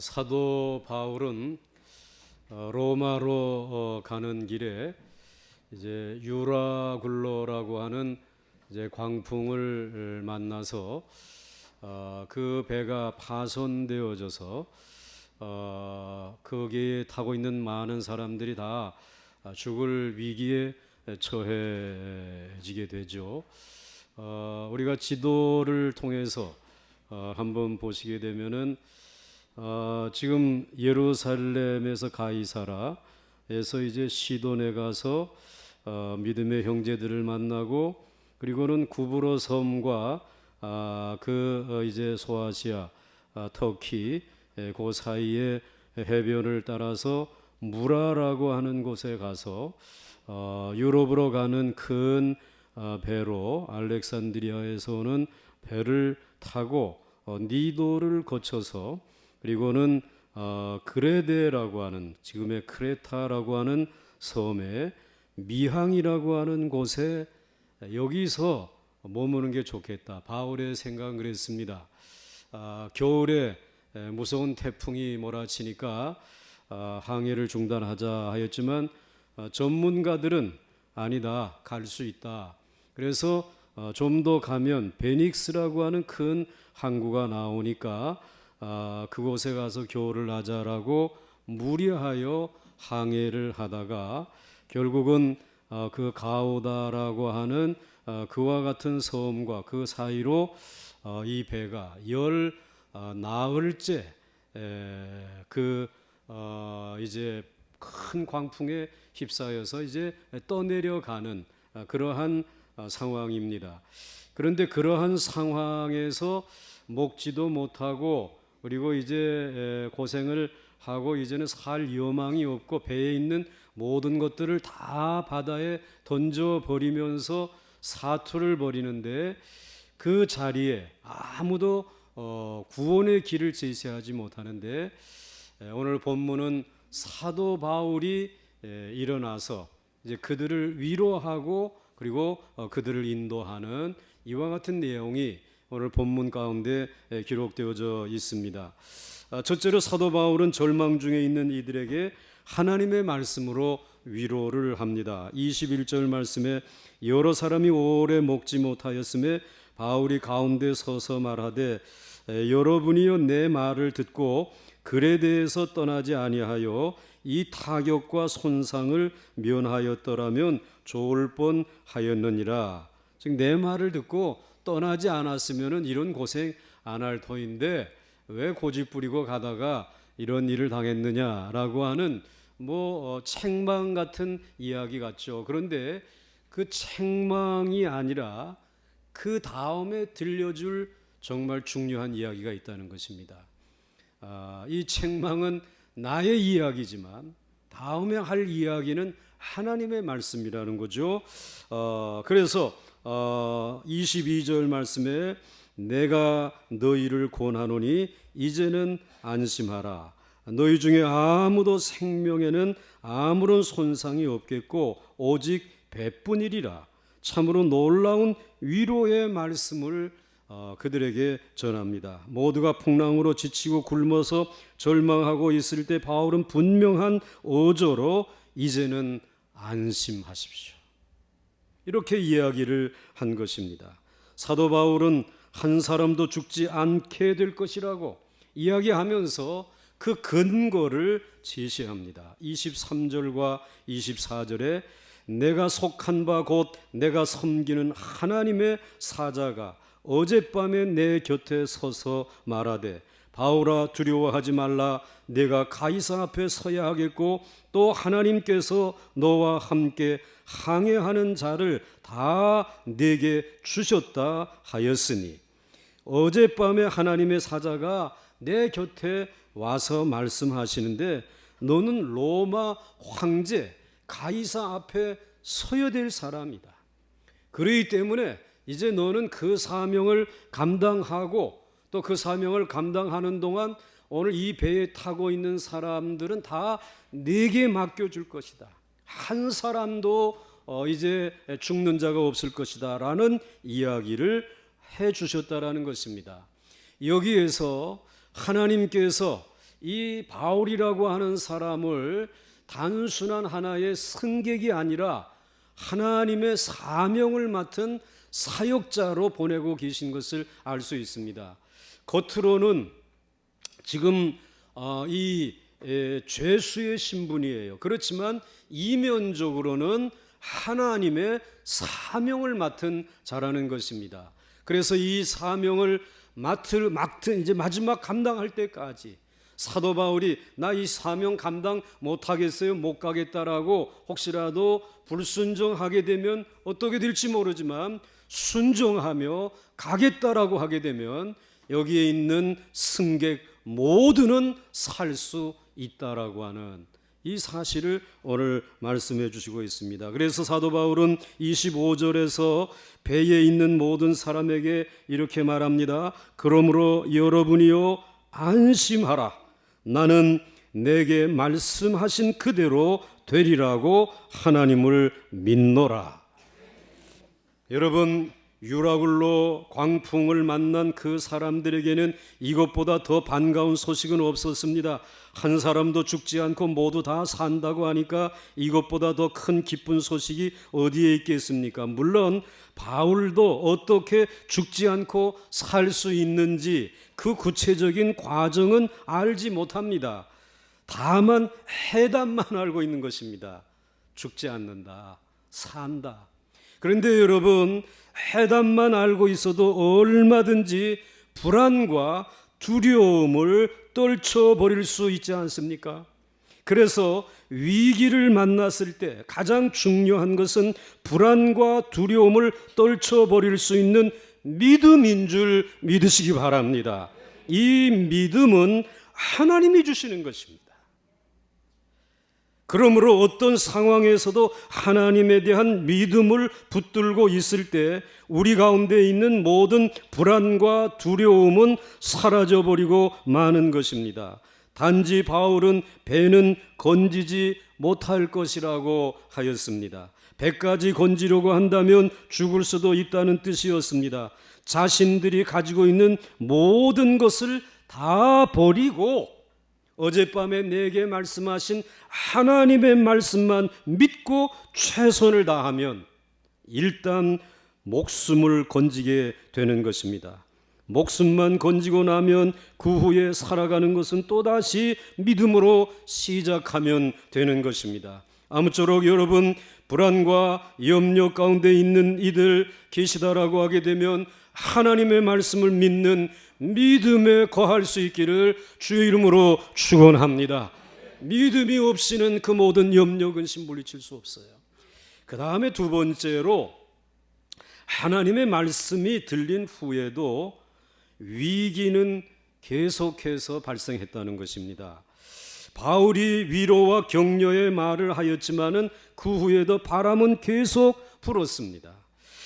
사도 바울은 로마로 가는 길에 이제 유라굴로라고 하는 이제 광풍을 만나서 그 배가 파손되어져서 거기에 타고 있는 많은 사람들이 다 죽을 위기에 처해지게 되죠. 우리가 지도를 통해서 한번 보시게 되면은 지금 예루살렘에서 가이사라에서 이제 시돈에 가서 믿음의 형제들을 만나고, 그리고는 구브로 섬과 이제 소아시아, 터키 그 사이에 해변을 따라서 무라라고 하는 곳에 가서 유럽으로 가는 큰 배로 알렉산드리아에서 오는 배를 타고 니도를 거쳐서, 그리고는 그레데라고 하는, 지금의 크레타라고 하는 섬에 미항이라고 하는 곳에 여기서 머무는 게 좋겠다. 바울의 생각은 그랬습니다. 겨울에 무서운 태풍이 몰아치니까 항해를 중단하자 하였지만 전문가들은 아니다, 갈 수 있다. 그래서 좀 더 가면 베닉스라고 하는 큰 항구가 나오니까 그곳에 가서 겨울을 하자라고 무리하여 항해를 하다가 결국은 그 가오다라고 하는 그와 같은 섬과 그 사이로 이 배가 열 나흘째 이제 큰 광풍에 휩싸여서 이제 떠내려가는 그러한 상황입니다. 그런데 그러한 상황에서 먹지도 못하고, 그리고 이제 고생을 하고 이제는 살 여망이 없고 배에 있는 모든 것들을 다 바다에 던져버리면서 사투를 벌이는데, 그 자리에 아무도 구원의 길을 제시하지 못하는데, 오늘 본문은 사도 바울이 일어나서 이제 그들을 위로하고 그리고 그들을 인도하는 이와 같은 내용이 오늘 본문 가운데 기록되어져 있습니다. 첫째로 사도 바울은 절망 중에 있는 이들에게 하나님의 말씀으로 위로를 합니다. 21절 말씀에 여러 사람이 오래 먹지 못하였음에 바울이 가운데 서서 말하되 여러분이여 내 말을 듣고 그레데에서 떠나지 아니하여 이 타격과 손상을 면하였더라면 좋을 뻔하였느니라. 즉 내 말을 듣고 떠나지 않았으면 이런 고생 안 할 터인데 왜 고집부리고 가다가 이런 일을 당했느냐라고 하는 책망 같은 이야기 같죠. 그런데 그 책망이 아니라 그 다음에 들려줄 정말 중요한 이야기가 있다는 것입니다. 이 책망은 나의 이야기지만 다음에 할 이야기는 하나님의 말씀이라는 거죠. 그래서 22절 말씀에 내가 너희를 권하노니 이제는 안심하라. 너희 중에 아무도 생명에는 아무런 손상이 없겠고 오직 배뿐이리라. 참으로 놀라운 위로의 말씀을 그들에게 전합니다. 모두가 풍랑으로 지치고 굶어서 절망하고 있을 때 바울은 분명한 어조로 이제는 안심하십시오, 이렇게 이야기를 한 것입니다. 사도 바울은 한 사람도 죽지 않게 될 것이라고 이야기하면서 그 근거를 제시합니다. 23절과 24절에 내가 속한 바 곧 내가 섬기는 하나님의 사자가 어젯밤에 내 곁에 서서 말하되 바울아 두려워하지 말라. 내가 가이사 앞에 서야 하겠고 또 하나님께서 너와 함께 항해하는 자를 다 내게 주셨다 하였으니, 어젯밤에 하나님의 사자가 내 곁에 와서 말씀하시는데 너는 로마 황제 가이사 앞에 서야 될 사람이다. 그렇기 때문에 이제 너는 그 사명을 감당하고 또 그 사명을 감당하는 동안 오늘 이 배에 타고 있는 사람들은 다 네게 맡겨줄 것이다. 한 사람도 이제 죽는 자가 없을 것이다 라는 이야기를 해 주셨다라는 것입니다. 여기에서 하나님께서 이 바울이라고 하는 사람을 단순한 하나의 승객이 아니라 하나님의 사명을 맡은 사역자로 보내고 계신 것을 알 수 있습니다. 겉으로는 지금 이 죄수의 신분이에요. 그렇지만 이면적으로는 하나님의 사명을 맡은 자라는 것입니다. 그래서 이 사명을 맡은 이제 마지막 감당할 때까지 사도 바울이 나 이 사명 감당 못하겠어요, 못 가겠다라고 혹시라도 불순종하게 되면 어떻게 될지 모르지만 순종하며 가겠다라고 하게 되면 여기에 있는 승객 모두는 살 수 있다라고 하는 이 사실을 오늘 말씀해 주시고 있습니다. 그래서 사도 바울은 25절에서 배에 있는 모든 사람에게 이렇게 말합니다. 그러므로 여러분이요 안심하라. 나는 내게 말씀하신 그대로 되리라고 하나님을 믿노라. 여러분, 유라굴로 광풍을 만난 그 사람들에게는 이것보다 더 반가운 소식은 없었습니다. 한 사람도 죽지 않고 모두 다 산다고 하니까 이것보다 더 큰 기쁜 소식이 어디에 있겠습니까? 물론 바울도 어떻게 죽지 않고 살 수 있는지 그 구체적인 과정은 알지 못합니다. 다만 해답만 알고 있는 것입니다. 죽지 않는다, 산다. 그런데 여러분, 해답만 알고 있어도 얼마든지 불안과 두려움을 떨쳐버릴 수 있지 않습니까? 그래서 위기를 만났을 때 가장 중요한 것은 불안과 두려움을 떨쳐버릴 수 있는 믿음인 줄 믿으시기 바랍니다. 이 믿음은 하나님이 주시는 것입니다. 그러므로 어떤 상황에서도 하나님에 대한 믿음을 붙들고 있을 때 우리 가운데 있는 모든 불안과 두려움은 사라져버리고 마는 것입니다. 단지 바울은 배는 건지지 못할 것이라고 하였습니다. 배까지 건지려고 한다면 죽을 수도 있다는 뜻이었습니다. 자신들이 가지고 있는 모든 것을 다 버리고 어젯밤에 내게 말씀하신 하나님의 말씀만 믿고 최선을 다하면 일단 목숨을 건지게 되는 것입니다. 목숨만 건지고 나면 그 후에 살아가는 것은 또다시 믿음으로 시작하면 되는 것입니다. 아무쪼록 여러분, 불안과 염려 가운데 있는 이들 계시다라고 하게 되면 하나님의 말씀을 믿는 믿음에 거할 수 있기를 주의 이름으로 축원합니다. 믿음이 없이는 그 모든 염려 근심 물리칠 수 없어요. 그 다음에 두 번째로 하나님의 말씀이 들린 후에도 위기는 계속해서 발생했다는 것입니다. 바울이 위로와 격려의 말을 하였지만은 그 후에도 바람은 계속 불었습니다.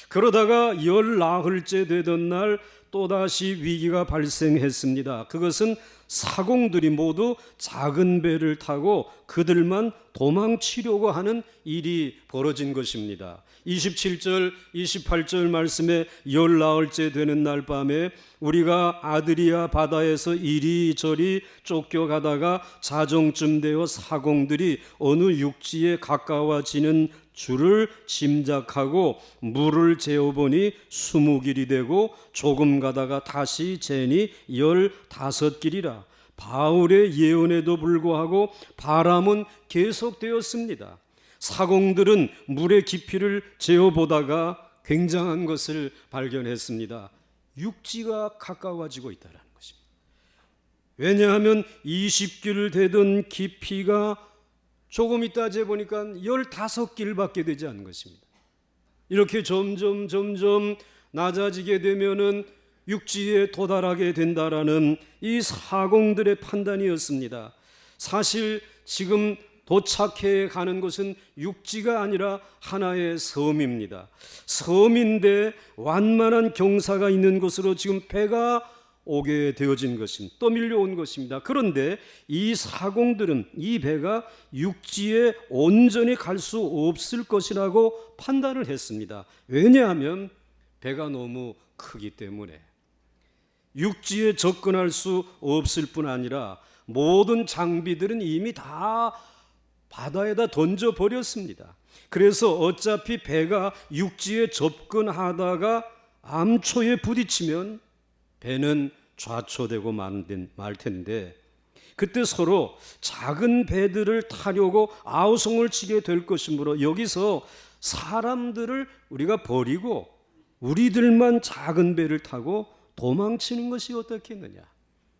그러다가 10나흘째 되던 날 또다시 위기가 발생했습니다. 그것은 사공들이 모두 작은 배를 타고 그들만 도망치려고 하는 일이 벌어진 것입니다. 27절, 28절 말씀에 10나흘째 되는 날 밤에 우리가 아드리아 바다에서 이리저리 쫓겨가다가 자정쯤 되어 사공들이 어느 육지에 가까워지는 줄을 짐작하고 물을 재어보니 20길이 되고 조금 가다가 다시 재니 15길이라. 바울의 예언에도 불구하고 바람은 계속되었습니다. 사공들은 물의 깊이를 재어보다가 굉장한 것을 발견했습니다. 육지가 가까워지고 있다는 것입니다. 왜냐하면 20길 되던 깊이가 조금 있다 재보니까 15길밖에 되지 않은 것입니다. 이렇게 점점 낮아지게 되면은 육지에 도달하게 된다라는 이 사공들의 판단이었습니다. 사실 지금 도착해 가는 곳은 육지가 아니라 하나의 섬입니다. 섬인데 완만한 경사가 있는 곳으로 지금 배가 오게 되어진 것입니다. 또 밀려온 것입니다. 그런데 이 사공들은 이 배가 육지에 온전히 갈 수 없을 것이라고 판단을 했습니다. 왜냐하면 배가 너무 크기 때문에 육지에 접근할 수 없을 뿐 아니라 모든 장비들은 이미 다 바다에다 던져버렸습니다. 그래서 어차피 배가 육지에 접근하다가 암초에 부딪히면 배는 좌초되고 말 텐데, 그때 서로 작은 배들을 타려고 아우성을 치게 될 것이므로 여기서 사람들을 우리가 버리고 우리들만 작은 배를 타고 도망치는 것이 어떻겠느냐.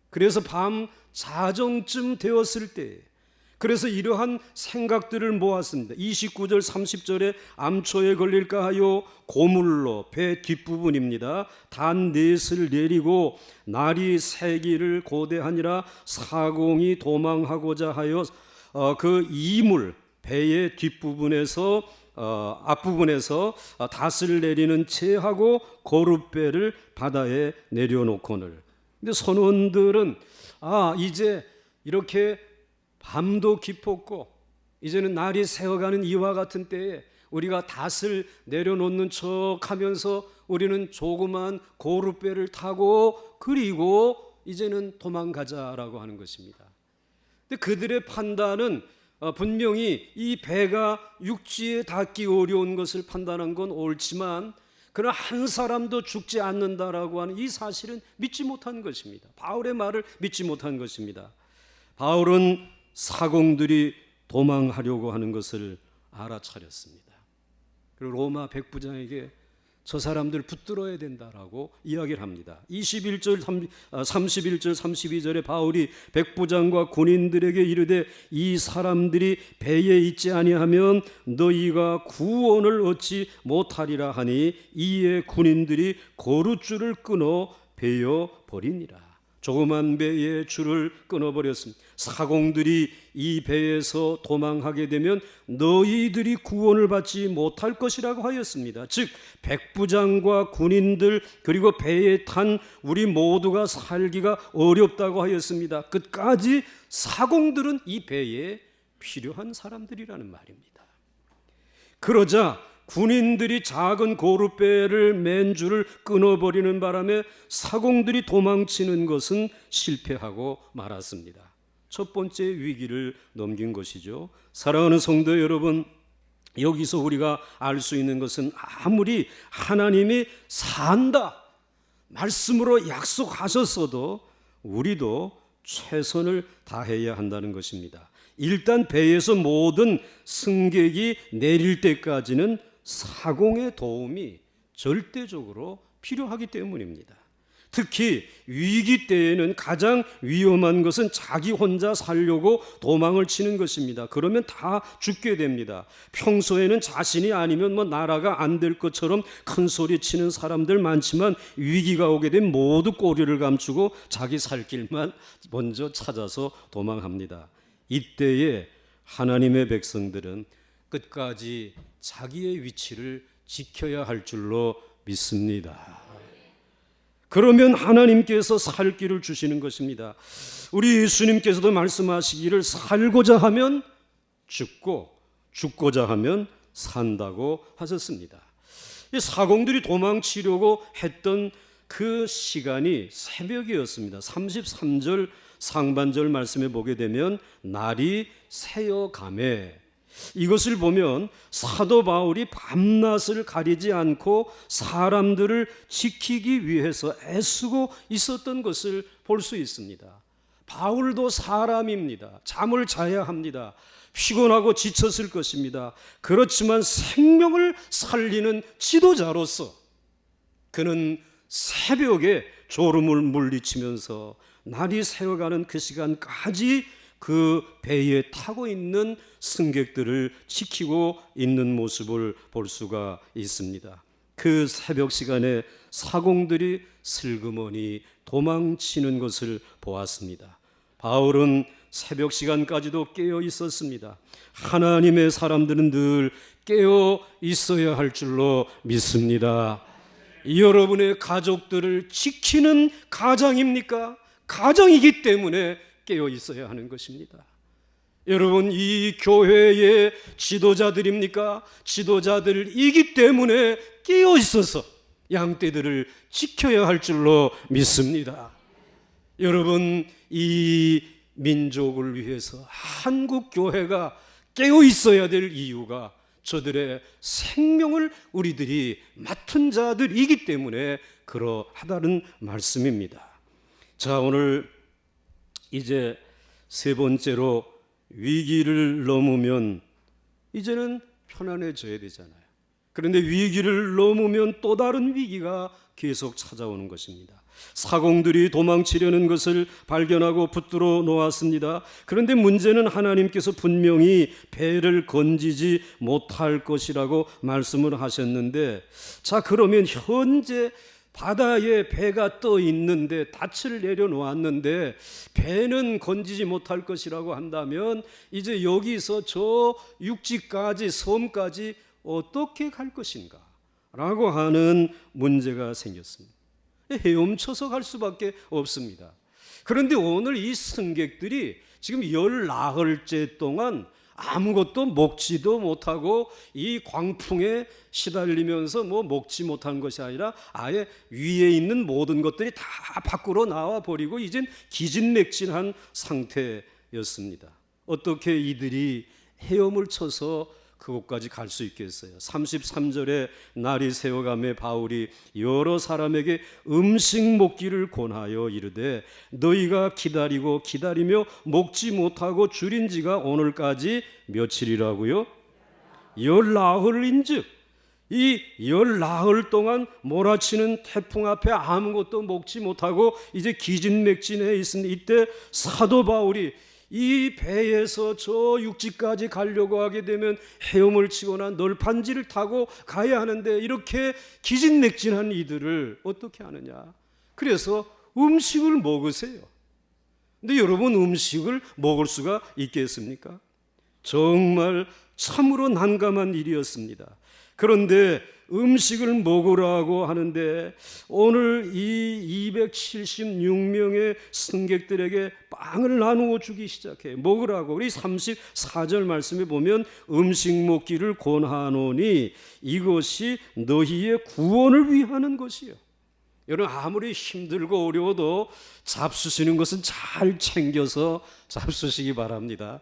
그래서 밤 자정쯤 되었을 때, 그래서 이러한 생각들을 모았습니다. 29절 30절에 암초에 걸릴까 하여 고물로, 배 뒷부분입니다, 단 넷을 내리고 날이 새기를 고대하니라. 사공이 도망하고자 하여 그 이물, 배의 뒷부분에서 앞부분에서 닷을 내리는 채 하고 고룻배를 바다에 내려놓거늘. 근데 선원들은 이제 이렇게 밤도 깊었고 이제는 날이 새어가는 이와 같은 때에 우리가 닷을 내려놓는 척 하면서 우리는 조그만 고룻배를 타고 그리고 이제는 도망가자라고 하는 것입니다. 근데 그들의 판단은 분명히 이 배가 육지에 닿기 어려운 것을 판단한 건 옳지만, 그러나 한 사람도 죽지 않는다라고 하는 이 사실은 믿지 못한 것입니다. 바울의 말을 믿지 못한 것입니다. 바울은 사공들이 도망하려고 하는 것을 알아차렸습니다. 그리고 로마 백부장에게 저 사람들 붙들어야 된다라고 이야기를 합니다. 31절 32절에 바울이 백부장과 군인들에게 이르되 이 사람들이 배에 있지 아니하면 너희가 구원을 얻지 못하리라 하니, 이에 군인들이 고룻줄을 끊어 베어 버리니라. 조그만 배의 줄을 끊어버렸습니다. 사공들이 이 배에서 도망하게 되면 너희들이 구원을 받지 못할 것이라고 하였습니다. 즉 백부장과 군인들 그리고 배에 탄 우리 모두가 살기가 어렵다고 하였습니다. 끝까지 사공들은 이 배에 필요한 사람들이라는 말입니다. 그러자 군인들이 작은 고룻배를 맨 줄을 끊어버리는 바람에 사공들이 도망치는 것은 실패하고 말았습니다. 첫 번째 위기를 넘긴 것이죠. 사랑하는 성도 여러분, 여기서 우리가 알 수 있는 것은 아무리 하나님이 산다 말씀으로 약속하셨어도 우리도 최선을 다해야 한다는 것입니다. 일단 배에서 모든 승객이 내릴 때까지는 사공의 도움이 절대적으로 필요하기 때문입니다. 특히 위기 때에는 가장 위험한 것은 자기 혼자 살려고 도망을 치는 것입니다. 그러면 다 죽게 됩니다. 평소에는 자신이 아니면 나라가 안 될 것처럼 큰 소리 치는 사람들 많지만 위기가 오게 되면 모두 꼬리를 감추고 자기 살 길만 먼저 찾아서 도망합니다. 이때에 하나님의 백성들은 끝까지 자기의 위치를 지켜야 할 줄로 믿습니다. 그러면 하나님께서 살 길을 주시는 것입니다. 우리 예수님께서도 말씀하시기를 살고자 하면 죽고 죽고자 하면 산다고 하셨습니다. 이 사공들이 도망치려고 했던 그 시간이 새벽이었습니다. 33절 상반절 말씀에 보게 되면 날이 새어가매, 이것을 보면 사도 바울이 밤낮을 가리지 않고 사람들을 지키기 위해서 애쓰고 있었던 것을 볼 수 있습니다. 바울도 사람입니다. 잠을 자야 합니다. 피곤하고 지쳤을 것입니다. 그렇지만 생명을 살리는 지도자로서 그는 새벽에 졸음을 물리치면서 날이 새어가는 그 시간까지 그 배에 타고 있는 승객들을 지키고 있는 모습을 볼 수가 있습니다. 그 새벽 시간에 사공들이 슬그머니 도망치는 것을 보았습니다. 바울은 새벽 시간까지도 깨어 있었습니다. 하나님의 사람들은 늘 깨어 있어야 할 줄로 믿습니다. 여러분의 가족들을 지키는 가장입니까? 가정이기 때문에 깨어 있어야 하는 것입니다. 여러분, 이 교회의 지도자들입니까? 지도자들이기 때문에 깨어 있어서 양떼들을 지켜야 할 줄로 믿습니다. 여러분, 이 민족을 위해서 한국 교회가 깨어 있어야 될 이유가 저들의 생명을 우리들이 맡은 자들이기 때문에 그러하다는 말씀입니다. 자, 오늘 이제 세 번째로 위기를 넘으면 이제는 편안해져야 되잖아요. 그런데 위기를 넘으면 또 다른 위기가 계속 찾아오는 것입니다. 사공들이 도망치려는 것을 발견하고 붙들어 놓았습니다. 그런데 문제는 하나님께서 분명히 배를 건지지 못할 것이라고 말씀을 하셨는데, 자, 그러면 현재 바다에 배가 떠 있는데 닻을 내려놓았는데 배는 건지지 못할 것이라고 한다면 이제 여기서 저 육지까지, 섬까지 어떻게 갈 것인가 라고 하는 문제가 생겼습니다. 헤엄쳐서 갈 수밖에 없습니다. 그런데 오늘 이 승객들이 지금 14흘째 동안 아무것도 먹지도 못하고 이 광풍에 시달리면서 먹지 못한 것이 아니라 아예 위에 있는 모든 것들이 다 밖으로 나와 버리고 이젠 기진맥진한 상태였습니다. 어떻게 이들이 헤엄을 쳐서 그곳까지 갈 수 있겠어요? 33절에 날이 새어가매 바울이 여러 사람에게 음식 먹기를 권하여 이르되 너희가 기다리고 기다리며 먹지 못하고 줄인 지가 오늘까지 며칠이라고요? 14흘인즉 이 14흘 동안 몰아치는 태풍 앞에 아무것도 먹지 못하고 이제 기진맥진해 있으니 이때 사도 바울이 이 배에서 저 육지까지 가려고 하게 되면 헤엄을 치거나 널판지를 타고 가야 하는데 이렇게 기진맥진한 이들을 어떻게 하느냐? 그래서 음식을 먹으세요. 근데 여러분, 음식을 먹을 수가 있겠습니까? 정말 참으로 난감한 일이었습니다. 그런데 음식을 먹으라고 하는데 오늘 이 276명의 승객들에게 빵을 나누어 주기 시작해. 먹으라고. 우리 34절 말씀에 보면 음식 먹기를 권하노니 이것이 너희의 구원을 위하는 것이요. 여러분, 아무리 힘들고 어려워도 잡수시는 것은 잘 챙겨서 잡수시기 바랍니다.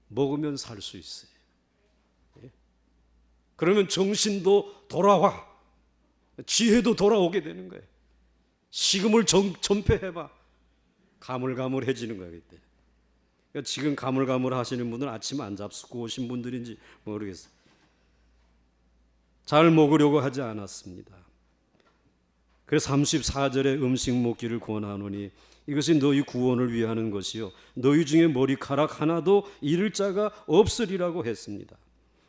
먹으면 살 수 있어요. 그러면 정신도 돌아와, 지혜도 돌아오게 되는 거예요. 식음을 전폐해봐. 가물가물해지는 거예요. 그때. 그러니까 지금 가물가물 하시는 분들은 아침 안 잡수고 오신 분들인지 모르겠어요. 잘 먹으려고 하지 않았습니다. 그래서 34절에 음식 먹기를 권하노니 이것이 너희 구원을 위하는 것이요 너희 중에 머리카락 하나도 잃을 자가 없으리라고 했습니다.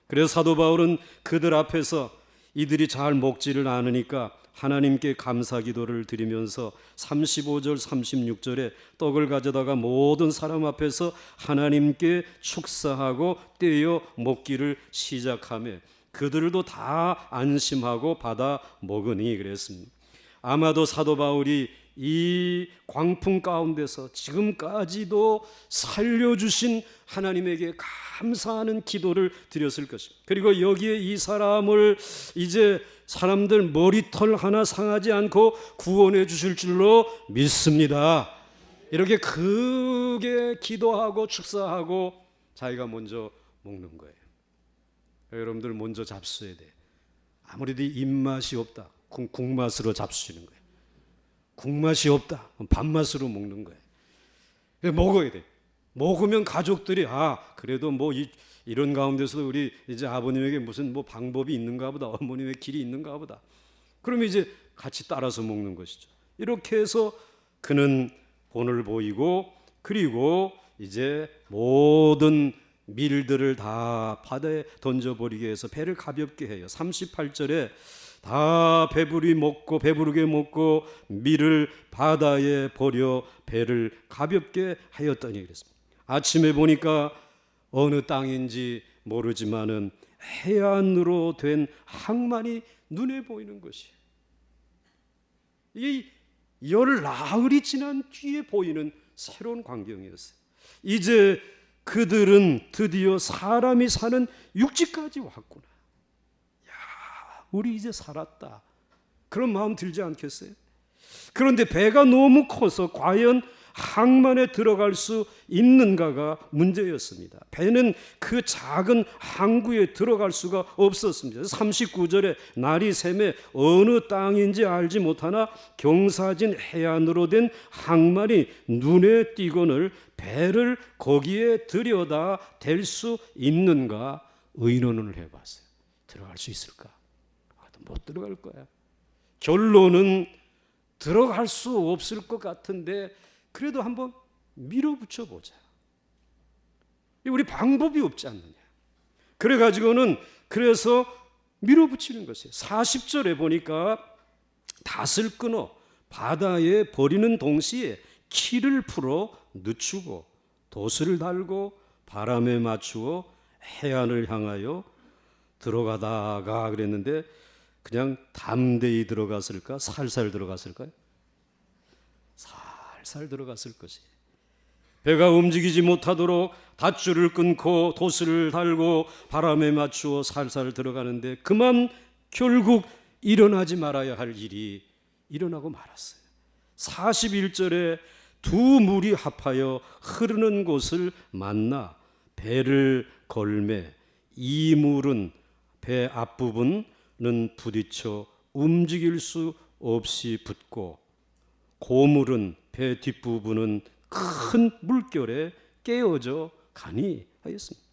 그래서 사도 바울은 그들 앞에서 이들이 잘 먹지를 않으니까 하나님께 감사 기도를 드리면서 35절 36절에 떡을 가져다가 모든 사람 앞에서 하나님께 축사하고 떼어 먹기를 시작하며 그들도 다 안심하고 받아 먹으니 그랬습니다. 아마도 사도 바울이 이 광풍 가운데서 지금까지도 살려주신 하나님에게 감사하는 기도를 드렸을 것입니다. 그리고 여기에 이 사람을 이제 사람들 머리털 하나 상하지 않고 구원해 주실 줄로 믿습니다. 이렇게 크게 기도하고 축사하고 자기가 먼저 먹는 거예요. 여러분들 먼저 잡수어야 돼. 아무래도 입맛이 없다. 국맛으로 잡수시는 거예요. 국맛이 없다. 밥맛으로 먹는 거예요. 먹어야 돼. 먹으면 가족들이 그래도 이런 가운데서도 우리 이제 아버님에게 무슨 방법이 있는가 보다. 어머님의 길이 있는가 보다. 그러면 이제 같이 따라서 먹는 것이죠. 이렇게 해서 그는 본을 보이고 그리고 이제 모든 밀들을 다 바다에 던져버리게 해서 배를 가볍게 해요. 38절에 다 배부르게 먹고 밀을 바다에 버려 배를 가볍게 하였더니 그랬습니다. 아침에 보니까 어느 땅인지 모르지만은 해안으로 된 항만이 눈에 보이는 것이에요. 이게 14흘이 지난 뒤에 보이는 새로운 광경이었어요. 이제 그들은 드디어 사람이 사는 육지까지 왔구나. 우리 이제 살았다. 그런 마음 들지 않겠어요? 그런데 배가 너무 커서 과연 항만에 들어갈 수 있는가가 문제였습니다. 배는 그 작은 항구에 들어갈 수가 없었습니다. 39절에 날이 새매 어느 땅인지 알지 못하나 경사진 해안으로 된 항만이 눈에 띄거늘 배를 거기에 들여다 댈 수 있는가 의논을 해봤어요. 들어갈 수 있을까? 못 들어갈 거야. 결론은 들어갈 수 없을 것 같은데 그래도 한번 밀어붙여 보자. 우리 방법이 없지 않느냐. 그래가지고는 그래서 밀어붙이는 것이에요. 40절에 보니까 닷을 끊어 바다에 버리는 동시에 키를 풀어 늦추고 돛을 달고 바람에 맞추어 해안을 향하여 들어가다가 그랬는데 그냥 담대히 들어갔을까? 살살 들어갔을까요? 살살 들어갔을 것이에요. 배가 움직이지 못하도록 닷줄을 끊고 돛을 달고 바람에 맞추어 살살 들어가는데 그만 결국 일어나지 말아야 할 일이 일어나고 말았어요. 41절에 두 물이 합하여 흐르는 곳을 만나 배를 걸매 이 물은 배 앞부분은 부딪혀 움직일 수 없이 붙고 고물은 배 뒷부분은 큰 물결에 깨어져 가니 하였습니다.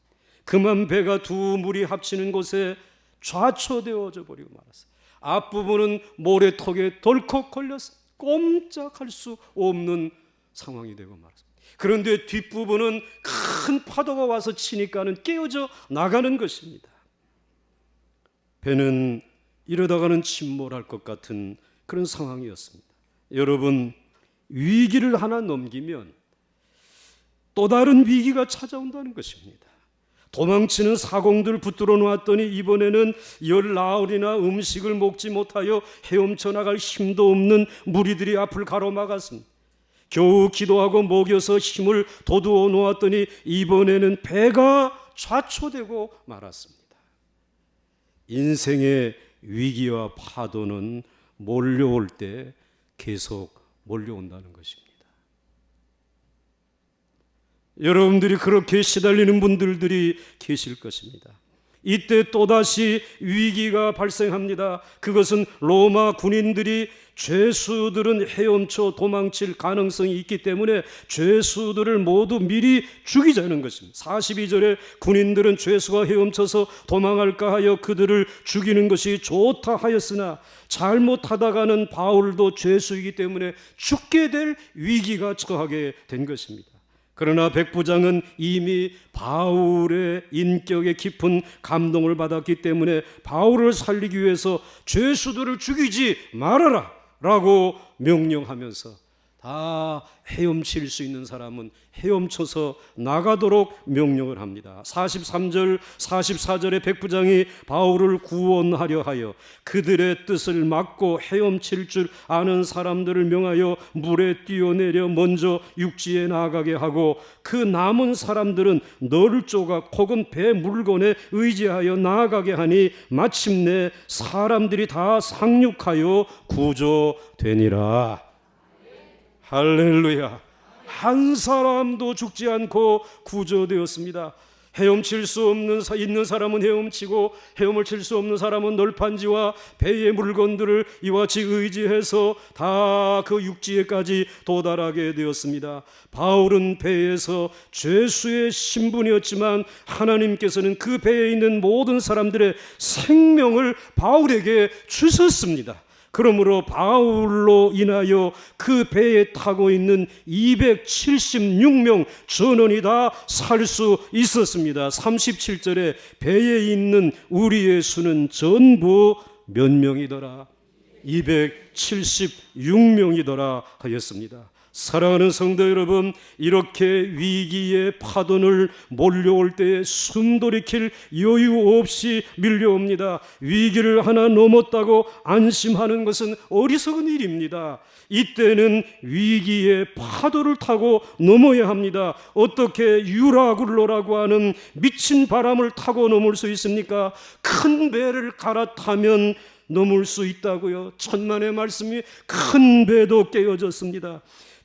그만 배가 두 물이 합치는 곳에 좌초되어져 버리고 말았어요. 앞부분은 모래턱에 덜컥 걸려서 꼼짝할 수 없는 상황이 되고 말았습니다. 그런데 뒷부분은 큰 파도가 와서 치니까는 깨어져 나가는 것입니다. 배는 이러다가는 침몰할 것 같은 그런 상황이었습니다. 여러분, 위기를 하나 넘기면 또 다른 위기가 찾아온다는 것입니다. 도망치는 사공들 붙들어 놓았더니 이번에는 열 나흘이나 음식을 먹지 못하여 헤엄쳐 나갈 힘도 없는 무리들이 앞을 가로막았습니다. 겨우 기도하고 먹여서 힘을 돋우어 놓았더니 이번에는 배가 좌초되고 말았습니다. 인생의 위기와 파도는 몰려올 때 계속 몰려온다는 것입니다. 여러분들이 그렇게 시달리는 분들이 계실 것입니다. 이때 또다시 위기가 발생합니다. 그것은 로마 군인들이 죄수들은 헤엄쳐 도망칠 가능성이 있기 때문에 죄수들을 모두 미리 죽이자는 것입니다. 42절에 군인들은 죄수가 헤엄쳐서 도망할까 하여 그들을 죽이는 것이 좋다 하였으나 잘못하다가는 바울도 죄수이기 때문에 죽게 될 위기가 처하게 된 것입니다. 그러나 백부장은 이미 바울의 인격에 깊은 감동을 받았기 때문에 바울을 살리기 위해서 죄수들을 죽이지 말아라 라고 명령하면서 다 헤엄칠 수 있는 사람은 헤엄쳐서 나가도록 명령을 합니다. 43절, 44절에 백부장이 바울을 구원하려 하여 그들의 뜻을 막고 헤엄칠 줄 아는 사람들을 명하여 물에 뛰어내려 먼저 육지에 나가게 하고 그 남은 사람들은 널 조각 혹은 배 물건에 의지하여 나아가게 하니 마침내 사람들이 다 상륙하여 구조되니라. 할렐루야. 한 사람도 죽지 않고 구조되었습니다. 헤엄칠 수 없는 있는 사람은 헤엄치고 헤엄을 칠 수 없는 사람은 널판지와 배의 물건들을 이와 같이 의지해서 다 그 육지에까지 도달하게 되었습니다. 바울은 배에서 죄수의 신분이었지만 하나님께서는 그 배에 있는 모든 사람들의 생명을 바울에게 주셨습니다. 그러므로 바울로 인하여 그 배에 타고 있는 276명 전원이 다 살 수 있었습니다. 37절에 배에 있는 우리의 수는 전부 몇 명이더라? 276명이더라 하였습니다. 사랑하는 성도 여러분, 이렇게 위기의 파도를 몰려올 때에 숨돌이킬 여유 없이 밀려옵니다. 위기를 하나 넘었다고 안심하는 것은 어리석은 일입니다. 이때는 위기의 파도를 타고 넘어야 합니다. 어떻게 유라굴로라고 하는 미친 바람을 타고 넘을 수 있습니까? 큰 배를 갈아타면 넘을 수 있다고요. 천만의 말씀이 큰 배도 깨어졌습니다.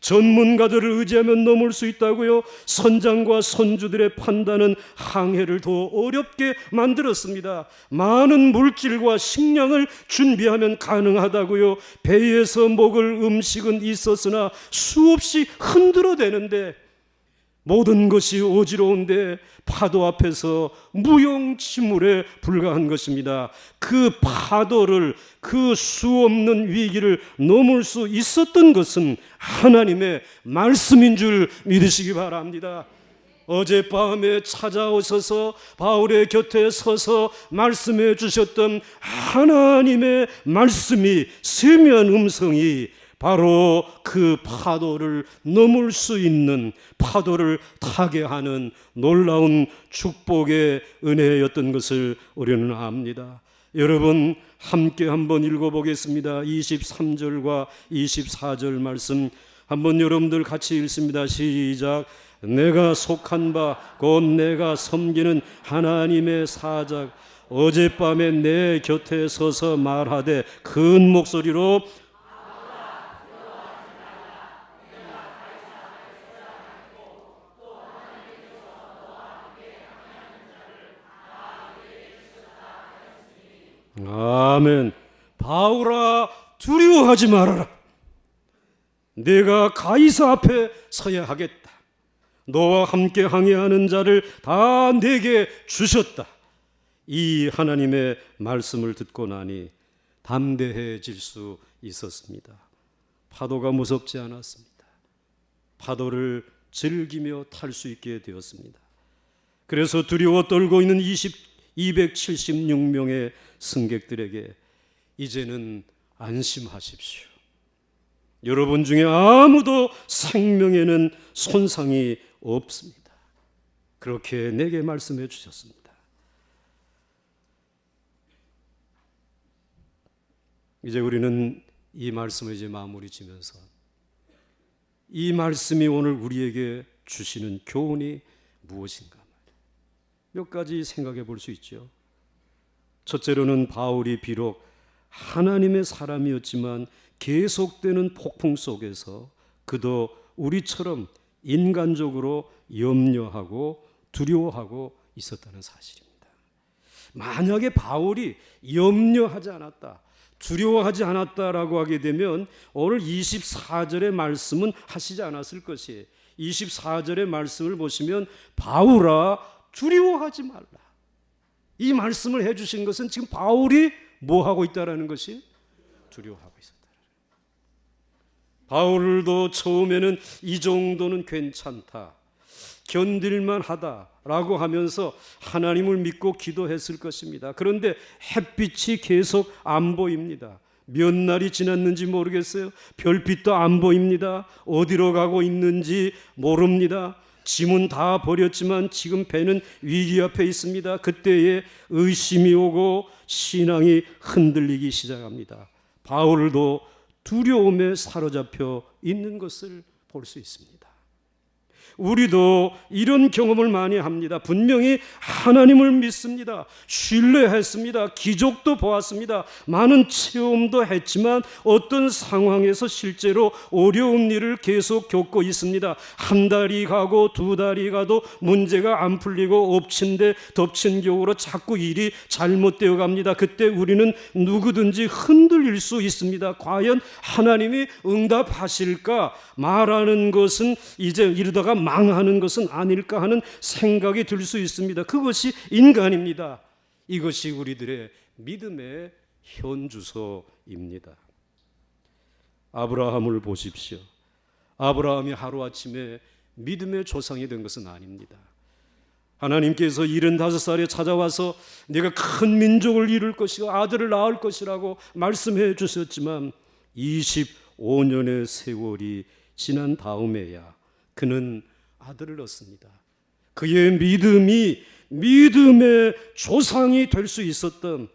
전문가들을 의지하면 넘을 수 있다고요. 선장과 선주들의 판단은 항해를 더 어렵게 만들었습니다. 많은 물질과 식량을 준비하면 가능하다고요. 배에서 먹을 음식은 있었으나 수없이 흔들어대는데 모든 것이 어지러운데 파도 앞에서 무용지물에 불과한 것입니다. 그 파도를, 그 수없는 위기를 넘을 수 있었던 것은 하나님의 말씀인 줄 믿으시기 바랍니다. 어젯밤에 찾아오셔서 바울의 곁에 서서 말씀해 주셨던 하나님의 말씀이, 세미한 음성이 바로 그 파도를 넘을 수 있는, 파도를 타게 하는 놀라운 축복의 은혜였던 것을 우리는 압니다. 여러분 함께 한번 읽어보겠습니다. 23절과 24절 말씀 한번 여러분들 같이 읽습니다. 시작. 내가 속한 바 곧 내가 섬기는 하나님의 사자 어젯밤에 내 곁에 서서 말하되 큰 목소리로 아멘. 바울아 두려워하지 말아라. 내가 가이사 앞에 서야 하겠다. 너와 함께 항해하는 자를 다 내게 주셨다. 이 하나님의 말씀을 듣고 나니 담대해질 수 있었습니다. 파도가 무섭지 않았습니다. 파도를 즐기며 탈 수 있게 되었습니다. 그래서 두려워 떨고 있는 276명의 승객들에게 이제는 안심하십시오. 여러분 중에 아무도 생명에는 손상이 없습니다. 그렇게 내게 말씀해 주셨습니다. 이제 우리는 이 말씀을 이제 마무리 지면서 이 말씀이 오늘 우리에게 주시는 교훈이 무엇인가 몇 가지 생각해 볼 수 있죠. 첫째로는 바울이 비록 하나님의 사람이었지만 계속되는 폭풍 속에서 그도 우리처럼 인간적으로 염려하고 두려워하고 있었다는 사실입니다. 만약에 바울이 염려하지 않았다, 두려워하지 않았다라고 하게 되면 오늘 24절의 말씀은 하시지 않았을 것이에요. 24절의 말씀을 보시면 바울아 두려워하지 말라. 이 말씀을 해주신 것은 지금 바울이 뭐 하고 있다라는 것이 두려워하고 있었다. 바울도 처음에는 이 정도는 괜찮다, 견딜만 하다라고 하면서 하나님을 믿고 기도했을 것입니다. 그런데 햇빛이 계속 안 보입니다. 몇 날이 지났는지 모르겠어요. 별빛도 안 보입니다. 어디로 가고 있는지 모릅니다. 짐은 다 버렸지만 지금 배는 위기 앞에 있습니다. 그때에 의심이 오고 신앙이 흔들리기 시작합니다. 바울도 두려움에 사로잡혀 있는 것을 볼 수 있습니다. 우리도 이런 경험을 많이 합니다. 분명히 하나님을 믿습니다. 신뢰했습니다. 기적도 보았습니다. 많은 체험도 했지만 어떤 상황에서 실제로 어려운 일을 계속 겪고 있습니다. 한 달이 가고 두 달이 가도 문제가 안 풀리고 엎친 데 덮친 격으로 자꾸 일이 잘못되어 갑니다. 그때 우리는 누구든지 흔들릴 수 있습니다. 과연 하나님이 응답하실까? 말하는 것은 이제 이러다가 망하는 것은 아닐까 하는 생각이 들 수 있습니다. 그것이 인간입니다. 이것이 우리들의 믿음의 현주소입니다. 아브라함을 보십시오. 아브라함이 하루아침에 믿음의 조상이 된 것은 아닙니다. 하나님께서 75살에 찾아와서 내가 큰 민족을 이룰 것이고 아들을 낳을 것이라고 말씀해 주셨지만 25년의 세월이 지난 다음에야 그는 아들을 얻습니다. 그의 믿음이 믿음의 조상이 될 수 있었던,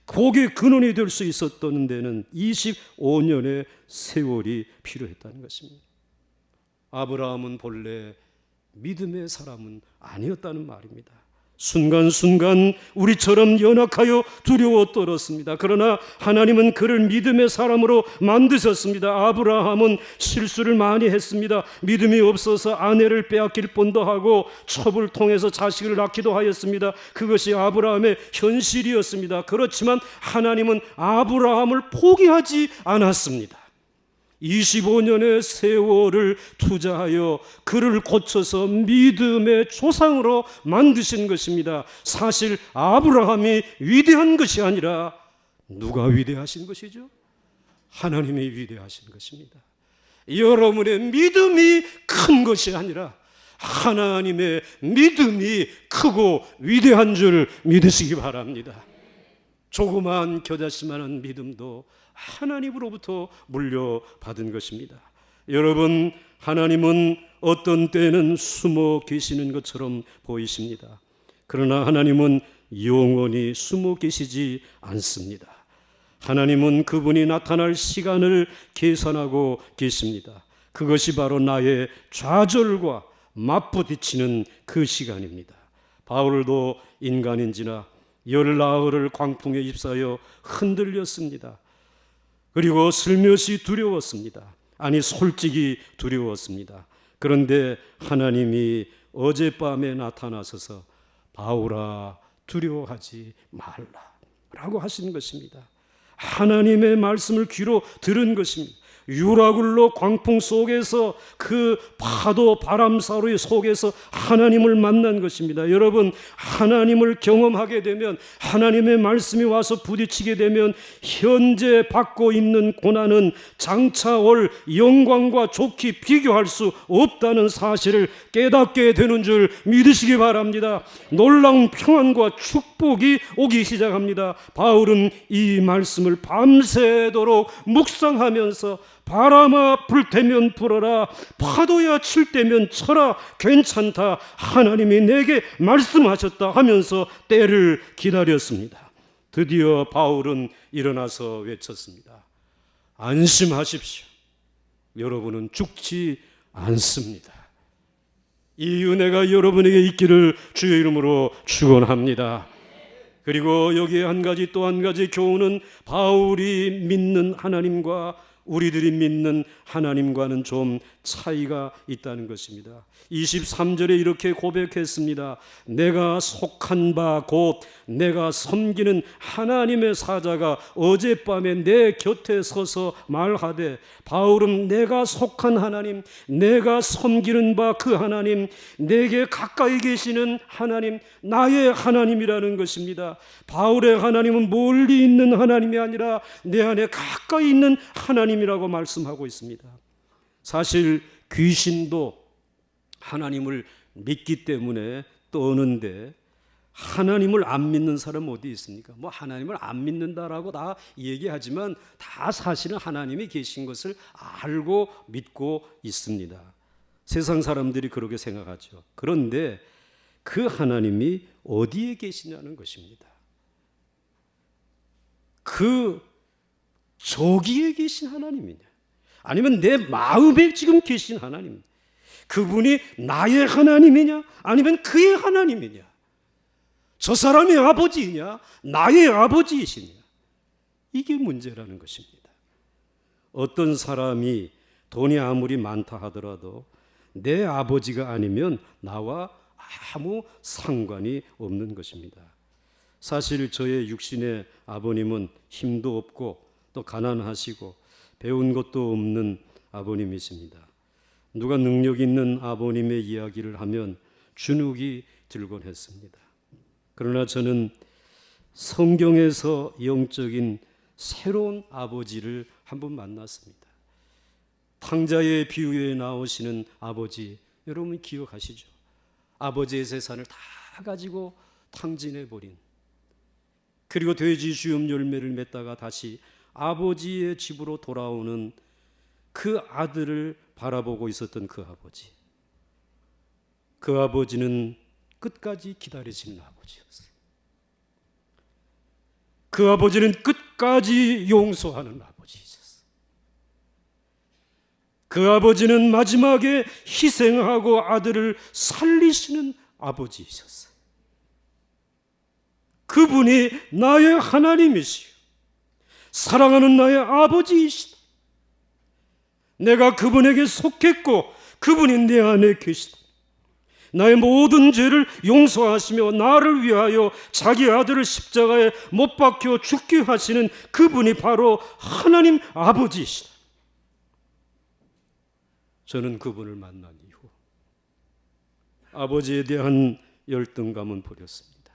복의 근원이 될 수 있었던 데는 25년의 세월이 필요했다는 것입니다. 아브라함은 본래 믿음의 사람은 아니었다는 말입니다. 순간순간 우리처럼 연약하여 두려워 떨었습니다. 그러나 하나님은 그를 믿음의 사람으로 만드셨습니다. 아브라함은 실수를 많이 했습니다. 믿음이 없어서 아내를 빼앗길 뻔도 하고 첩을 통해서 자식을 낳기도 하였습니다. 그것이 아브라함의 현실이었습니다. 그렇지만 하나님은 아브라함을 포기하지 않았습니다. 25년의 세월을 투자하여 그를 고쳐서 믿음의 조상으로 만드신 것입니다. 사실 아브라함이 위대한 것이 아니라 누가 위대하신 것이죠? 하나님이 위대하신 것입니다. 여러분의 믿음이 큰 것이 아니라 하나님의 믿음이 크고 위대한 줄 믿으시기 바랍니다. 조그마한 겨자씨만한 믿음도 하나님으로부터 물려받은 것입니다. 여러분, 하나님은 어떤 때는 숨어 계시는 것처럼 보이십니다. 그러나 하나님은 영원히 숨어 계시지 않습니다. 하나님은 그분이 나타날 시간을 계산하고 계십니다. 그것이 바로 나의 좌절과 맞부딪히는 그 시간입니다. 바울도 인간인지라 열나흘을 광풍에 휩싸여 흔들렸습니다. 그리고 슬며시 두려웠습니다. 아니, 솔직히 두려웠습니다. 그런데 하나님이 어젯밤에 나타나셔서 바울아 두려워하지 말라라고 하신 것입니다. 하나님의 말씀을 귀로 들은 것입니다. 유라굴로 광풍 속에서 그 파도 바람사루의 속에서 하나님을 만난 것입니다. 여러분, 하나님을 경험하게 되면, 하나님의 말씀이 와서 부딪히게 되면 현재 받고 있는 고난은 장차 올 영광과 좋게 비교할 수 없다는 사실을 깨닫게 되는 줄 믿으시기 바랍니다. 놀라운 평안과 축복이 오기 시작합니다. 바울은 이 말씀을 밤새도록 묵상하면서 바람아 불 때면 불어라, 파도야 칠 때면 쳐라, 괜찮다, 하나님이 내게 말씀하셨다 하면서 때를 기다렸습니다. 드디어 바울은 일어나서 외쳤습니다. 안심하십시오. 여러분은 죽지 않습니다. 이 은혜가 여러분에게 있기를 주의 이름으로 축원합니다. 그리고 여기에 또 한 가지 교훈은 바울이 믿는 하나님과 우리들이 믿는 하나님과는 좀 차이가 있다는 것입니다. 23절에 이렇게 고백했습니다. 내가 속한 바 곧 내가 섬기는 하나님의 사자가 어젯밤에 내 곁에 서서 말하되, 바울은 내가 속한 하나님, 내가 섬기는 바 그 하나님, 내게 가까이 계시는 하나님, 나의 하나님이라는 것입니다. 바울의 하나님은 멀리 있는 하나님이 아니라 내 안에 가까이 있는 하나님이라고 말씀하고 있습니다. 사실 귀신도 하나님을 믿기 때문에 떠오는데, 하나님을 안 믿는 사람 어디 있습니까? 하나님을 안 믿는다라고 다 얘기하지만 다 사실은 하나님이 계신 것을 알고 믿고 있습니다. 세상 사람들이 그렇게 생각하죠. 그런데 그 하나님이 어디에 계시냐는 것입니다. 그 저기에 계신 하나님이냐, 아니면 내 마음에 지금 계신 하나님, 그분이 나의 하나님이냐 아니면 그의 하나님이냐, 저 사람의 아버지이냐 나의 아버지이시냐, 이게 문제라는 것입니다. 어떤 사람이 돈이 아무리 많다 하더라도 내 아버지가 아니면 나와 아무 상관이 없는 것입니다. 사실 저의 육신의 아버님은 힘도 없고 또 가난하시고 배운 것도 없는 아버님이십니다. 누가 능력 있는 아버님의 이야기를 하면 주눅이 들곤 했습니다. 그러나 저는 성경에서 영적인 새로운 아버지를 한번 만났습니다. 탕자의 비유에 나오시는 아버지, 여러분 기억하시죠? 아버지의 재산을 다 가지고 탕진해버린, 그리고 돼지 주염 열매를 맺다가 다시 아버지의 집으로 돌아오는 그 아들을 바라보고 있었던 그 아버지. 그 아버지는 끝까지 기다리시는 아버지였어요. 그 아버지는 끝까지 용서하는 아버지이셨어요. 그 아버지는 마지막에 희생하고 아들을 살리시는 아버지이셨어요. 그분이 나의 하나님이시요 사랑하는 나의 아버지이시다. 내가 그분에게 속했고 그분이 내 안에 계시다. 나의 모든 죄를 용서하시며 나를 위하여 자기 아들을 십자가에 못 박혀 죽게 하시는 그분이 바로 하나님 아버지이시다. 저는 그분을 만난 이후 아버지에 대한 열등감은 버렸습니다.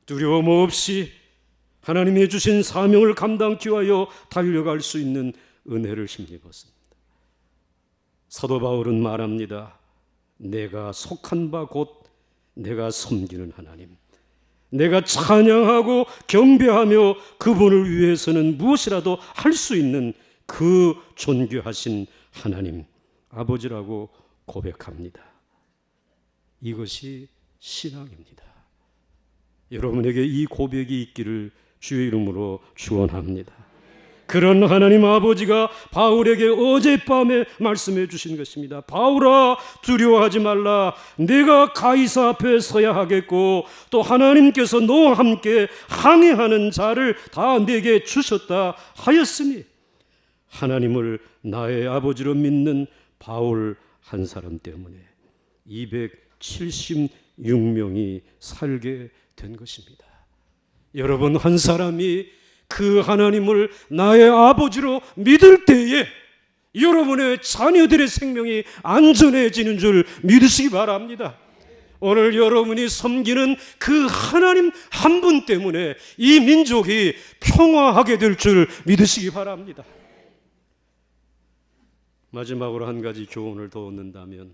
두려움 없이 하나님이 주신 사명을 감당하기 위하여 달려갈 수 있는 은혜를 힘입었습니다. 사도 바울은 말합니다. 내가 속한 바 곧 내가 섬기는 하나님, 내가 찬양하고 경배하며 그분을 위해서는 무엇이라도 할 수 있는 그 존귀하신 하나님 아버지라고 고백합니다. 이것이 신앙입니다. 여러분에게 이 고백이 있기를 주의 이름으로 축원합니다. 그런 하나님 아버지가 바울에게 어젯밤에 말씀해 주신 것입니다. 바울아, 두려워하지 말라. 내가 가이사 앞에 서야 하겠고 또 하나님께서 너와 함께 항해하는 자를 다 내게 주셨다 하였으니, 하나님을 나의 아버지로 믿는 바울 한 사람 때문에 276명이 살게 된 것입니다. 여러분, 한 사람이 그 하나님을 나의 아버지로 믿을 때에 여러분의 자녀들의 생명이 안전해지는 줄 믿으시기 바랍니다. 오늘 여러분이 섬기는 그 하나님 한 분 때문에 이 민족이 평화하게 될 줄 믿으시기 바랍니다. 마지막으로 한 가지 교훈을 더 얻는다면,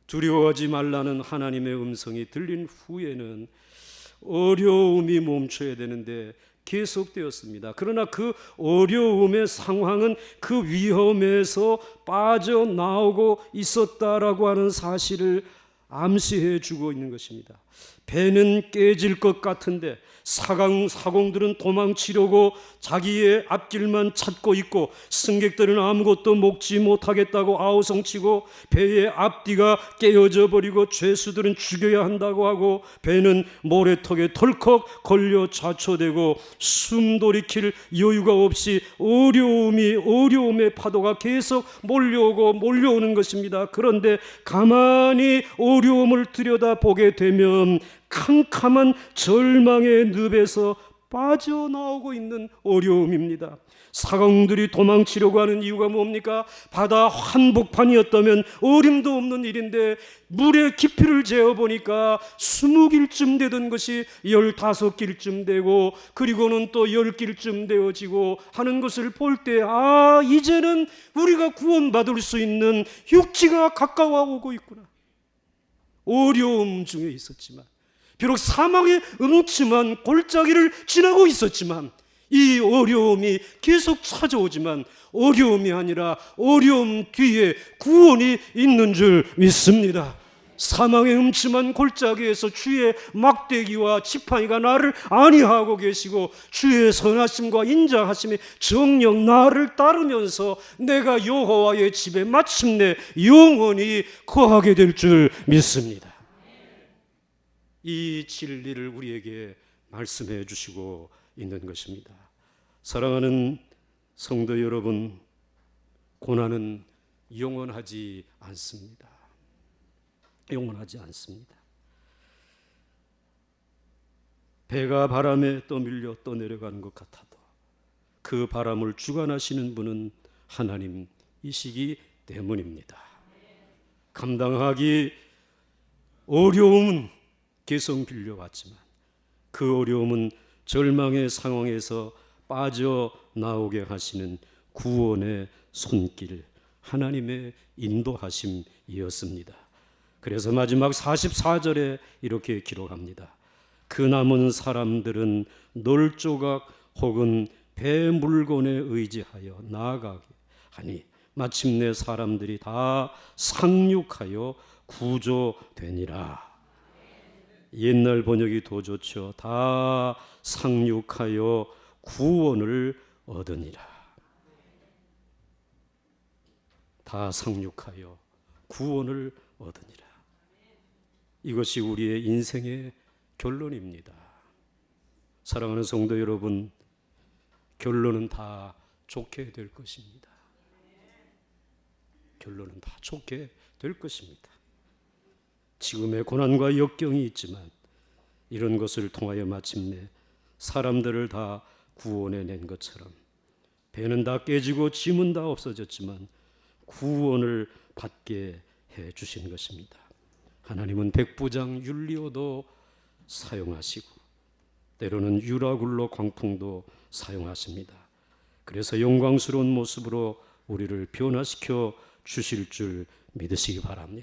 두려워하지 말라는 하나님의 음성이 들린 후에는 어려움이 멈춰야 되는데 계속되었습니다. 그러나 그 어려움의 상황은 그 위험에서 빠져나오고 있었다라고 하는 사실을 암시해 주고 있는 것입니다. 배는 깨질 것 같은데 사공들은 도망치려고 자기의 앞길만 찾고 있고, 승객들은 아무것도 먹지 못하겠다고 아우성치고 배의 앞뒤가 깨어져 버리고 죄수들은 죽여야 한다고 하고, 배는 모래턱에 덜컥 걸려 좌초되고 숨 돌이킬 여유가 없이 어려움의 파도가 계속 몰려오는 것입니다. 그런데 가만히 어려움을 들여다보게 되면 캄캄한 절망의 늪에서 빠져나오고 있는 어려움입니다. 사공들이 도망치려고 하는 이유가 뭡니까? 바다 한복판이었다면 어림도 없는 일인데 물의 깊이를 재어보니까 20길쯤 되던 것이 15길쯤 되고, 그리고는 또 10길쯤 되어지고 하는 것을 볼 때, 이제는 우리가 구원받을 수 있는 육지가 가까워오고 있구나. 어려움 중에 있었지만, 비록 사망의 음침한 골짜기를 지나고 있었지만, 이 어려움이 계속 찾아오지만 어려움이 아니라 어려움 뒤에 구원이 있는 줄 믿습니다. 사망의 음침한 골짜기에서 주의 막대기와 지팡이가 나를 안위하고 계시고, 주의 선하심과 인자하심이 정녕 나를 따르면서 내가 여호와의 집에 마침내 영원히 거하게 될 줄 믿습니다. 이 진리를 우리에게 말씀해 주시고 있는 것입니다. 사랑하는 성도 여러분, 고난은 영원하지 않습니다. 영원하지 않습니다. 배가 바람에 떠밀려 떠내려가는 것 같아도 그 바람을 주관하시는 분은 하나님이시기 때문입니다. 감당하기 어려움은 계속 빌려왔지만 그 어려움은 절망의 상황에서 빠져나오게 하시는 구원의 손길, 하나님의 인도하심이었습니다. 그래서 마지막 44절에 이렇게 기록합니다. 그 남은 사람들은 널조각 혹은 배 물건에 의지하여 나아가게 하니 마침내 사람들이 다 상륙하여 구조되니라. 옛날 번역이 더 좋죠. 다 상륙하여 구원을 얻으니라. 다 상륙하여 구원을 얻으니라. 이것이 우리의 인생의 결론입니다. 사랑하는 성도 여러분, 결론은 다 좋게 될 것입니다. 결론은 다 좋게 될 것입니다. 지금의 고난과 역경이 있지만 이런 것을 통하여 마침내 사람들을 다 구원해낸 것처럼 배는 다 깨지고 짐은 다 없어졌지만 구원을 받게 해주신 것입니다. 하나님은 백부장 율리오도 사용하시고 때로는 유라굴로 광풍도 사용하십니다. 그래서 영광스러운 모습으로 우리를 변화시켜 주실 줄 믿으시기 바랍니다.